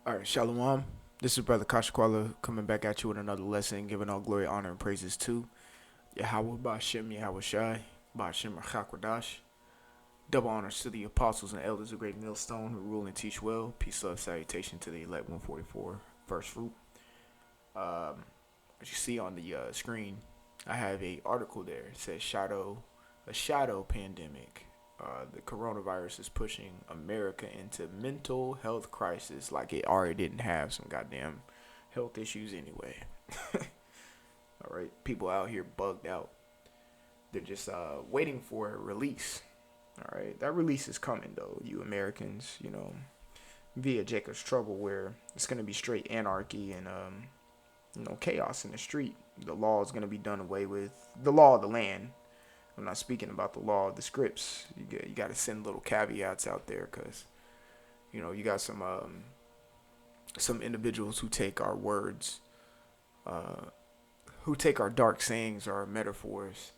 All right, Shalom. This is Brother Kashkwala coming back at you with another lesson, giving all glory, honor, and praises to Yahweh Ba'Shem, Yahweh Shai, Ba'Shem Rachakwadash. Double honors to the apostles and elders of Great Millstone who rule and teach well. Peace, love, salutation to the elect 144 first fruit. As you see on the screen, I have a article there. It says a shadow pandemic. The coronavirus is pushing America into mental health crisis like it already didn't have some goddamn health issues anyway. All right, people out here bugged out. They're just waiting for a release. All right, that release is coming though, you Americans. Via Jacob's Trouble, where it's gonna be straight anarchy and chaos in the street. The law is gonna be done away with. The law of the land. I'm not speaking about the law of the scripts. You got to send little caveats out there because you got some individuals who take our words, who take our dark sayings, our metaphors,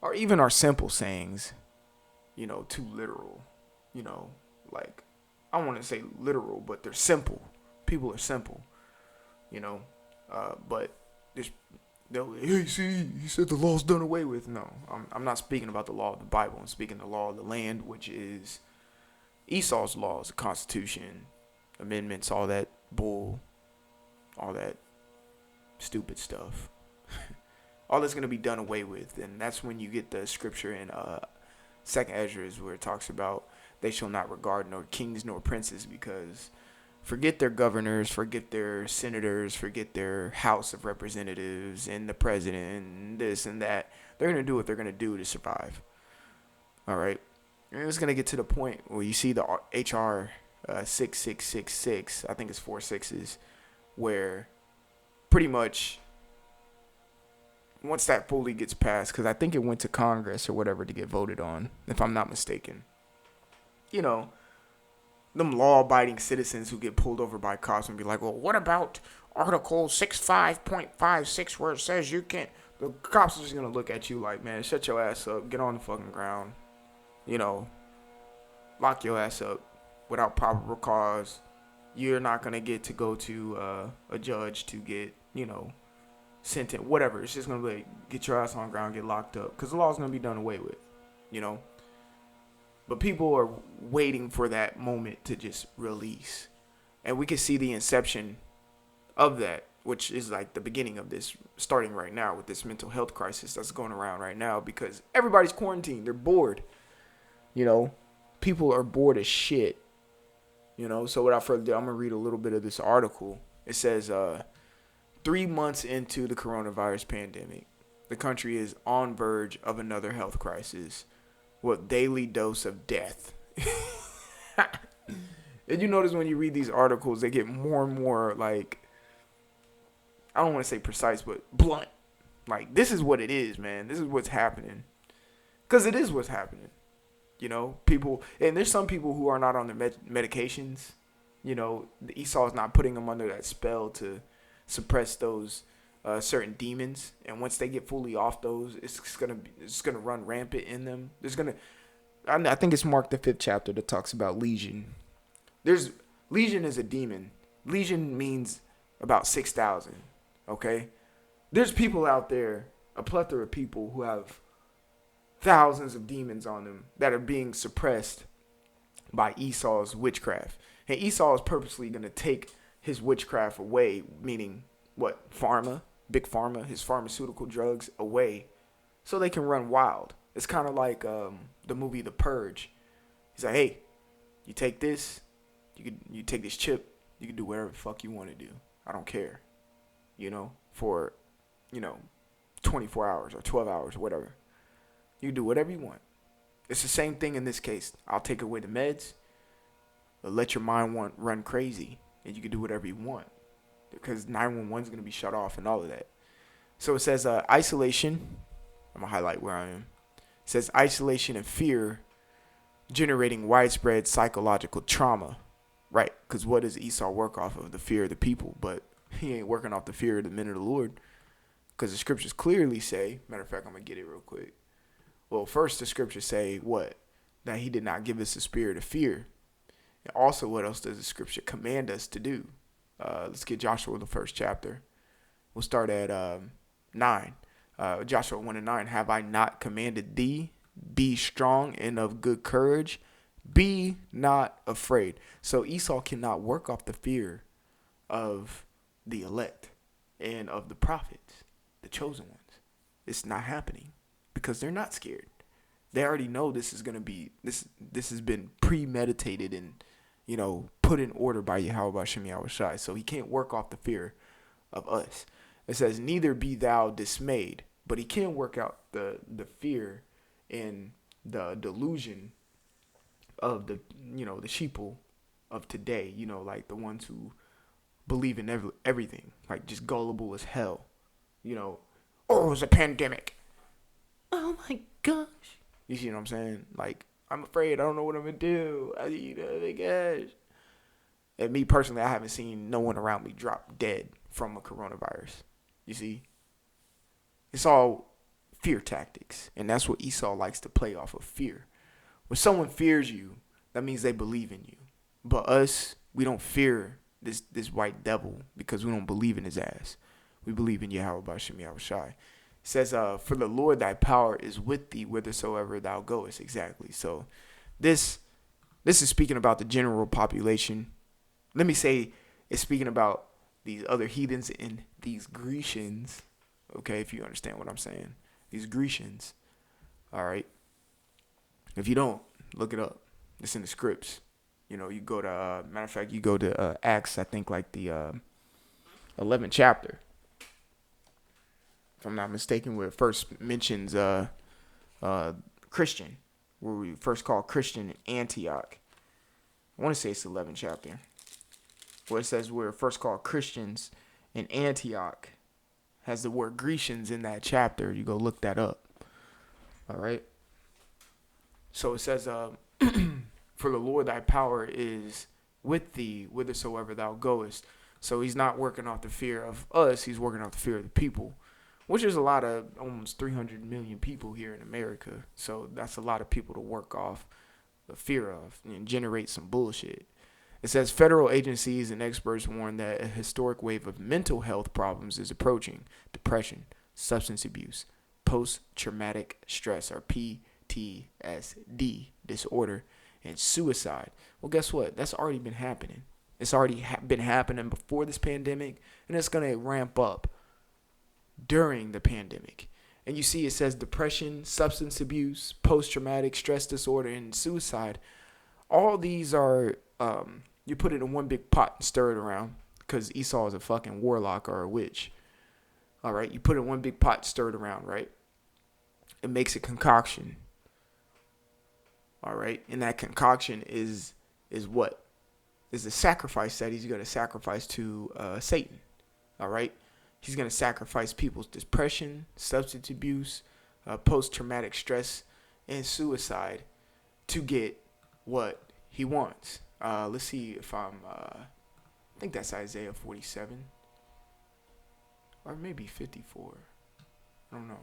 or even our simple sayings, too literal. Like I don't want to say literal, but they're simple. People are simple, but there's hey, see, he said the law's done away with. No, I'm not speaking about the law of the Bible. I'm speaking the law of the land, which is Esau's laws, the Constitution, amendments, all that bull, all that stupid stuff. All that's going to be done away with. And that's when you get the scripture in Second Ezra where it talks about they shall not regard nor kings nor princes because forget their governors, forget their senators, forget their House of Representatives and the president and this and that. They're going to do what they're going to do to survive. All right. And it's going to get to the point where you see the HR 6666, I think it's 4 6s, where pretty much once that fully gets passed, because I think it went to Congress or whatever to get voted on, if I'm not mistaken, them law-abiding citizens who get pulled over by cops and be like, well, what about Article 65.56 where it says you can't? The cops are just going to look at you like, man, shut your ass up. Get on the fucking ground. Lock your ass up without probable cause. You're not going to get to go to a judge to get, sentenced. Whatever. It's just going to be like, get your ass on the ground, get locked up. Because the law's going to be done away with, But people are waiting for that moment to just release. And we can see the inception of that, which is like the beginning of this, starting right now with this mental health crisis that's going around right now because everybody's quarantined. They're bored. People are bored as shit. So without further ado, I'm going to read a little bit of this article. It says, 3 months into the coronavirus pandemic, the country is on verge of another health crisis. What daily dose of death. And you notice when you read these articles, they get more and more like, I don't want to say precise, but blunt. Like, this is what it is, man. This is what's happening. Because it is what's happening. People, and there's some people who are not on their medications. The Esau is not putting them under that spell to suppress those certain demons, and once they get fully off those, it's gonna run rampant in them. I think it's Mark the 5th chapter that talks about Legion. Legion is a demon. Legion means about 6,000. Okay, there's people out there, a plethora of people who have thousands of demons on them that are being suppressed by Esau's witchcraft, and Esau is purposely gonna take his witchcraft away, meaning what? Big pharma, his pharmaceutical drugs away so they can run wild. It's kind of like the movie The Purge. He's like, hey, you take this, you take this chip, you can do whatever the fuck you want to do. I don't care. For 24 hours or 12 hours or whatever. You can do whatever you want. It's the same thing in this case. I'll take away the meds, but let your mind run crazy, and you can do whatever you want. Because 911 is going to be shut off and all of that. So it says isolation. I'm going to highlight where I am. It says isolation and fear generating widespread psychological trauma. Right, because what does Esau work off of? The fear of the people. But he ain't working off the fear of the men of the Lord. Because the scriptures clearly say, matter of fact, I'm going to get it real quick. Well, first the scriptures say what? That he did not give us a spirit of fear. And also, what else does the scripture command us to do? Let's get Joshua, the first chapter. We'll start at 9. Joshua 1 and 9. Have I not commanded thee? Be strong and of good courage. Be not afraid. So Esau cannot work off the fear of the elect and of the prophets, the chosen ones. It's not happening because they're not scared. They already know this is going to be, this has been premeditated and, put in order by Yahweh Shem Yahushai. So he can't work off the fear of us. It says, neither be thou dismayed. But he can work out the fear and the delusion of the sheeple of today, like the ones who believe in everything, like just gullible as hell. Oh, it's a pandemic. Oh my gosh. You see what I'm saying? Like, I'm afraid. I don't know what I'm going to do. My gosh. And me personally, I haven't seen no one around me drop dead from a coronavirus. You see? It's all fear tactics. And that's what Esau likes to play off of, fear. When someone fears you, that means they believe in you. But us, we don't fear this white devil because we don't believe in his ass. We believe in Yahweh B'Shem Yahushai. It says, for the Lord thy power is with thee whithersoever thou goest. Exactly. So this is speaking about the general population. Let me say it's speaking about these other heathens and these Grecians. Okay, if you understand what I'm saying. These Grecians. All right. If you don't, look it up. It's in the scripts. You go to, matter of fact, you go to Acts, I think like the 11th chapter. If I'm not mistaken, where it first mentions Christian, where we first call Christian in Antioch. I want to say it's the 11th chapter. Where it says we're first called Christians in Antioch. Has the word Grecians in that chapter. You go look that up. All right. So it says, for the Lord thy power is with thee whithersoever thou goest. So he's not working off the fear of us. He's working off the fear of the people, which is a lot of almost 300 million people here in America. So that's a lot of people to work off the fear of and generate some bullshit. It says federal agencies and experts warn that a historic wave of mental health problems is approaching: depression, substance abuse, post-traumatic stress, or PTSD disorder, and suicide. Well, guess what? That's already been happening. It's already been happening before this pandemic, and it's going to ramp up during the pandemic. And you see it says depression, substance abuse, post-traumatic stress disorder, and suicide. All these are... you put it in one big pot and stir it around because Esau is a fucking warlock or a witch. All right, you put it in one big pot, stir it around, right? It makes a concoction. All right, and that concoction is what? Is the sacrifice that he's going to sacrifice to Satan. All right, he's going to sacrifice people's depression, substance abuse, post-traumatic stress, and suicide to get what he wants. Let's see if I think that's Isaiah 47. Or maybe 54. I don't know.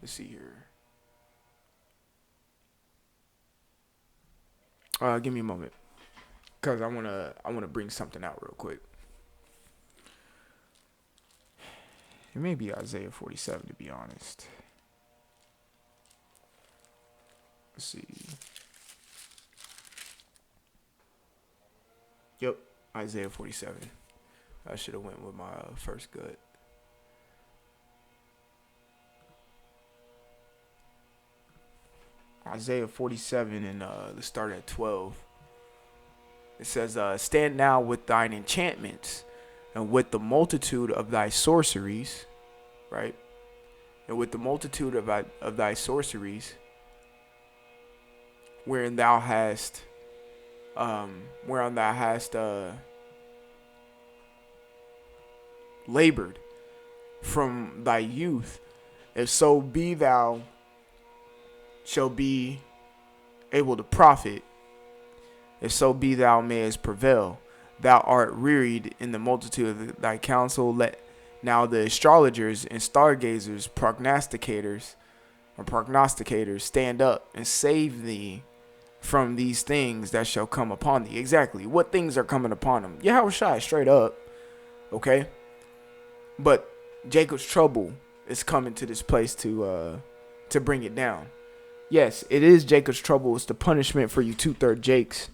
Let's see here. Give me a moment. Because I wanna bring something out real quick. It may be Isaiah 47 to be honest. Let's see. Yep, Isaiah 47. I should have went with my first gut. Isaiah 47 and let's start at 12. It says, stand now with thine enchantments and with the multitude of thy sorceries, right? And with the multitude of thy sorceries, wherein thou hast labored from thy youth, if so be thou shall be able to profit, if so be thou mayest prevail. Thou art wearied in the multitude of thy counsel. Let now the astrologers and stargazers, prognosticators stand up and save thee from these things that shall come upon thee. Exactly. What things are coming upon him? Yahushua, straight up. Okay? But Jacob's trouble is coming to this place to bring it down. Yes, it is Jacob's trouble. It's the punishment for you 2/3 Jakes.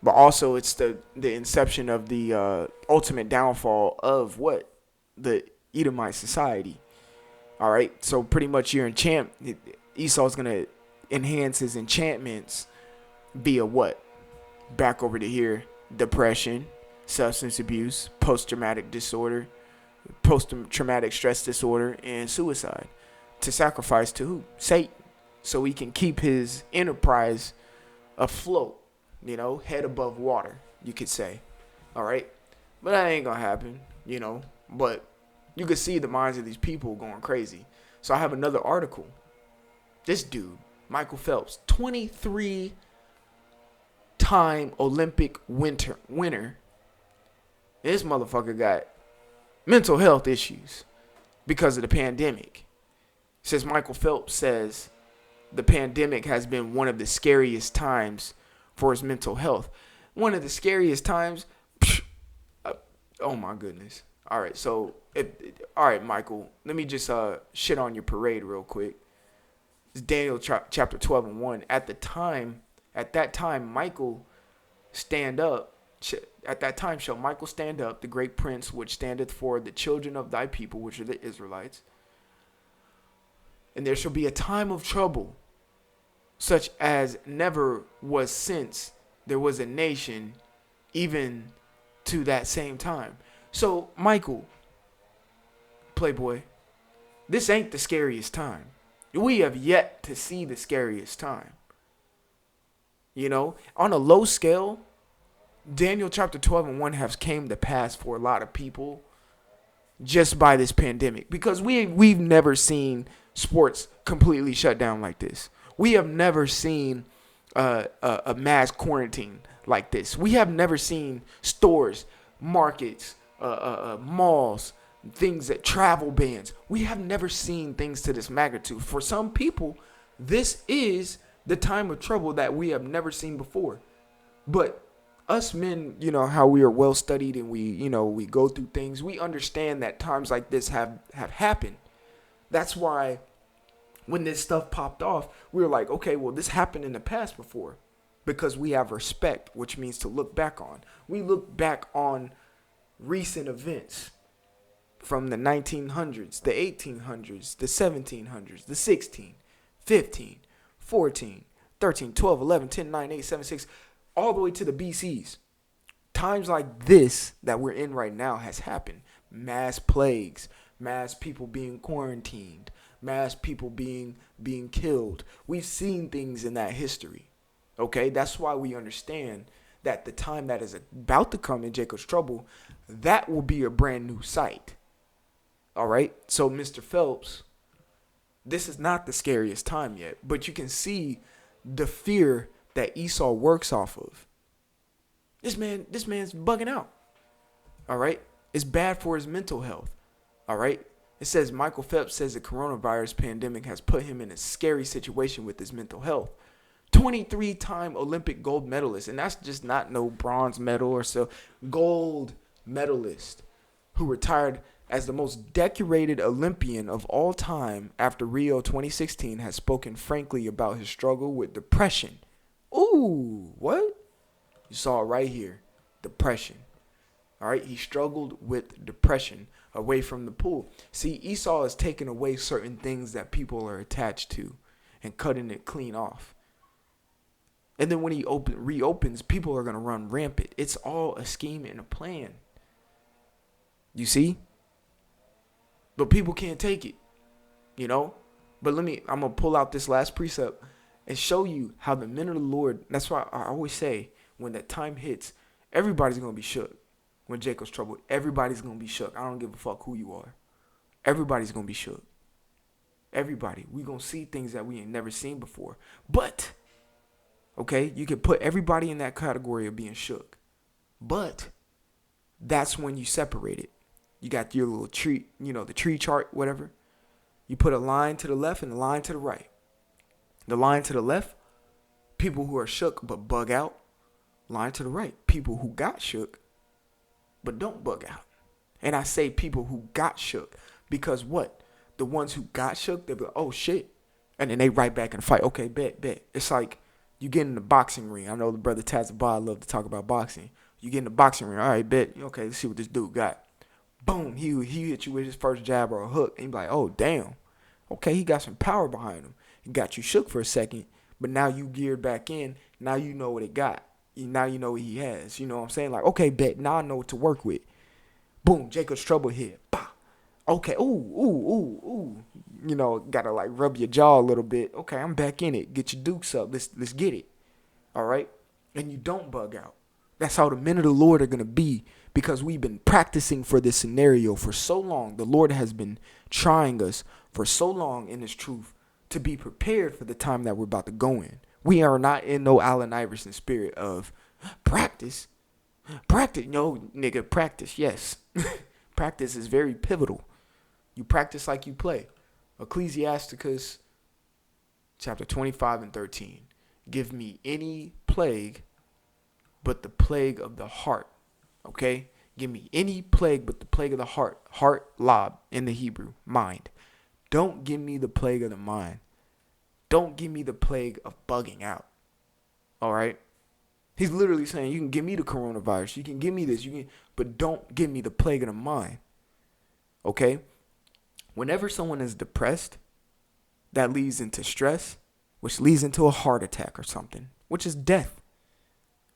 But also it's the inception of the ultimate downfall of what? The Edomite society. All right? So pretty much Esau's going to enhance his enchantments via what? Back over to here. Depression, substance abuse, post-traumatic stress disorder, and suicide. To sacrifice to who? Satan. So he can keep his enterprise afloat. You know, head above water, you could say. All right? But that ain't going to happen, you know. But you can see the minds of these people going crazy. So I have another article. This dude, Michael Phelps, 23-time Olympic winner. This motherfucker got mental health issues because of the pandemic. Says Michael Phelps says the pandemic has been one of the scariest times for his mental health. One of the scariest times. Oh my goodness. All right, so all right, Michael. Let me just shit on your parade real quick. It's Daniel chapter 12:1. At that time, Michael stand up. At that time shall Michael stand up, the great prince, which standeth for the children of thy people, which are the Israelites. And there shall be a time of trouble, such as never was since there was a nation, even to that same time. So, Michael, Playboy, this ain't the scariest time. We have yet to see the scariest time. You know, on a low scale, Daniel chapter 12:1 has came to pass for a lot of people just by this pandemic. Because we've never seen sports completely shut down like this. We have never seen a mass quarantine like this. We have never seen stores, markets, malls, things that travel bans. We have never seen things to this magnitude. For some people, this is the time of trouble that we have never seen before. But us men, you know, how we are well studied and we go through things. We understand that times like this have happened. That's why when this stuff popped off, we were like, okay, well, this happened in the past before, because we have respect, which means to look back on. We look back on recent events from the 1900s, the 1800s, the 1700s, the 16, 15, 14, 13, 12, 11, 10, 9, 8, 7, 6, all the way to the BCs. Times like this that we're in right now has happened. Mass plagues, mass people being quarantined, mass people being killed. We've seen things in that history. Okay, that's why we understand that the time that is about to come in Jacob's trouble, that will be a brand new sight. All right, so Mr. Phelps, this is not the scariest time yet, but you can see the fear that Esau works off of. This man's bugging out. All right, it's bad for his mental health. All right. It says Michael Phelps says the coronavirus pandemic has put him in a scary situation with his mental health. 23-time Olympic gold medalist, and that's just not no bronze medal or so. Gold medalist who retired as the most decorated Olympian of all time after Rio 2016 has spoken frankly about his struggle with depression. Ooh, what? You saw it right here. Depression. All right, he struggled with depression away from the pool. See, Esau is taking away certain things that people are attached to and cutting it clean off. And then when he reopens, people are going to run rampant. It's all a scheme and a plan. You see? But people can't take it, you know? But I'm going to pull out this last precept and show you how the men of the Lord, that's why I always say, when that time hits, everybody's going to be shook. When Jacob's trouble, everybody's going to be shook. I don't give a fuck who you are. Everybody's going to be shook. Everybody. We're going to see things that we ain't never seen before. But, okay, you can put everybody in that category of being shook. But that's when you separate it. You got your little tree, the tree chart, whatever. You put a line to the left and a line to the right. The line to the left, People who are shook but bug out. Line to the right. People who got shook but don't bug out. And I say people who got shook because what? The ones who got shook, they be like, oh shit. And then they right back in the fight. Okay, bet. It's like you get in the boxing ring. I know the brother Tazabah love to talk about boxing. You get in the boxing ring. All right, bet. Okay, let's see what this dude got. Boom. He hit you with his first jab or a hook. And you be like, oh, damn. Okay, he got some power behind him. He got you shook for a second. But now you geared back in. Now you know what it got. Now you know what he has. You know what I'm saying? Like, okay, bet. Now I know what to work with. Boom. Jacob's trouble hit. Bah. Okay. Ooh. You know, gotta like rub your jaw a little bit. Okay, I'm back in it. Get your dukes up. Let's get it. All right? And you don't bug out. That's how the men of the Lord are gonna be, because we've been practicing for this scenario for so long. The Lord has been trying us for so long in His truth to be prepared for the time that we're about to go in. We are not in no Allen Iverson spirit of practice. No, nigga, practice, yes. Practice is very pivotal. You practice like you play. Ecclesiasticus chapter 25 and 13. Give me any plague but the plague of the heart. Okay? Give me any plague but the plague of the heart. Heart, lab, in the Hebrew, mind. Don't give me the plague of the mind. Don't give me the plague of bugging out. All right? He's literally saying, you can give me the coronavirus. You can give me this. But don't give me the plague of the mind. Okay? Whenever someone is depressed, that leads into stress, which leads into a heart attack or something, which is death.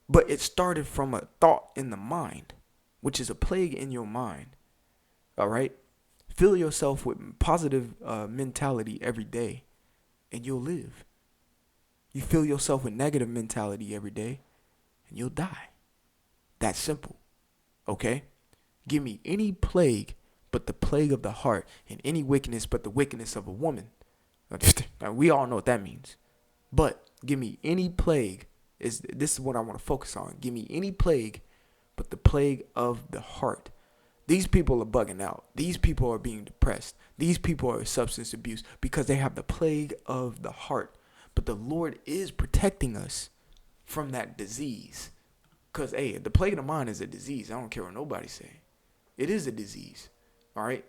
But it started from a thought in the mind, which is a plague in your mind. All right? Fill yourself with positive mentality every day, and you'll live. You fill yourself with negative mentality every day, and you'll die. That's simple. Okay? Give me any plague but the plague of the heart, and any wickedness but the wickedness of a woman. Now, we all know what that means. But give me any plague. This is what I want to focus on. Give me any plague but the plague of the heart. These people are bugging out. These people are being depressed. These people are substance abuse because they have the plague of the heart. But the Lord is protecting us from that disease. Because, hey, the plague of the mind is a disease. I don't care what nobody say. It is a disease. All right?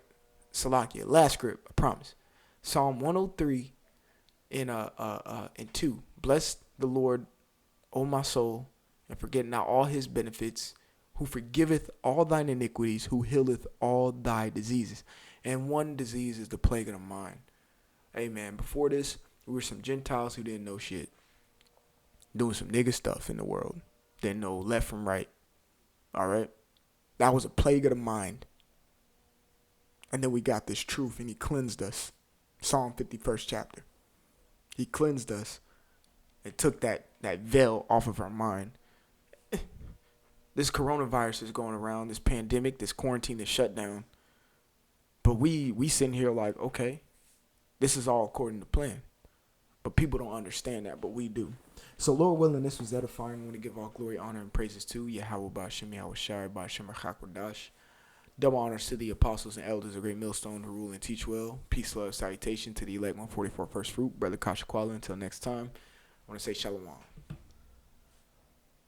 Salakia. Last script, I promise. Psalm 103 and 2. Bless the Lord, O my soul, and forget not all His benefits, who forgiveth all thine iniquities, who healeth all thy diseases. And one disease is the plague of the mind. Hey, man, before this, we were some Gentiles who didn't know shit. Doing some nigga stuff in the world. Didn't know left from right. All right? That was a plague of the mind. And then we got this truth, and He cleansed us. Psalm 51st chapter. He cleansed us and took that veil off of our mind. This coronavirus is going around, this pandemic, this quarantine, this shutdown. But we sitting here like, okay, this is all according to plan. But people don't understand that, but we do. So, Lord willing, this was edifying. I want to give all glory, honor, and praises to Yahweh Ba'Shem, Yahweh Shai, Ba'Shem Rachakwadash. Double honors to the apostles and elders of Great Millstone who rule and teach well. Peace, love, salutation to the elect 144 first fruit, Brother Kasha Kwala. Until next time, I want to say shalom.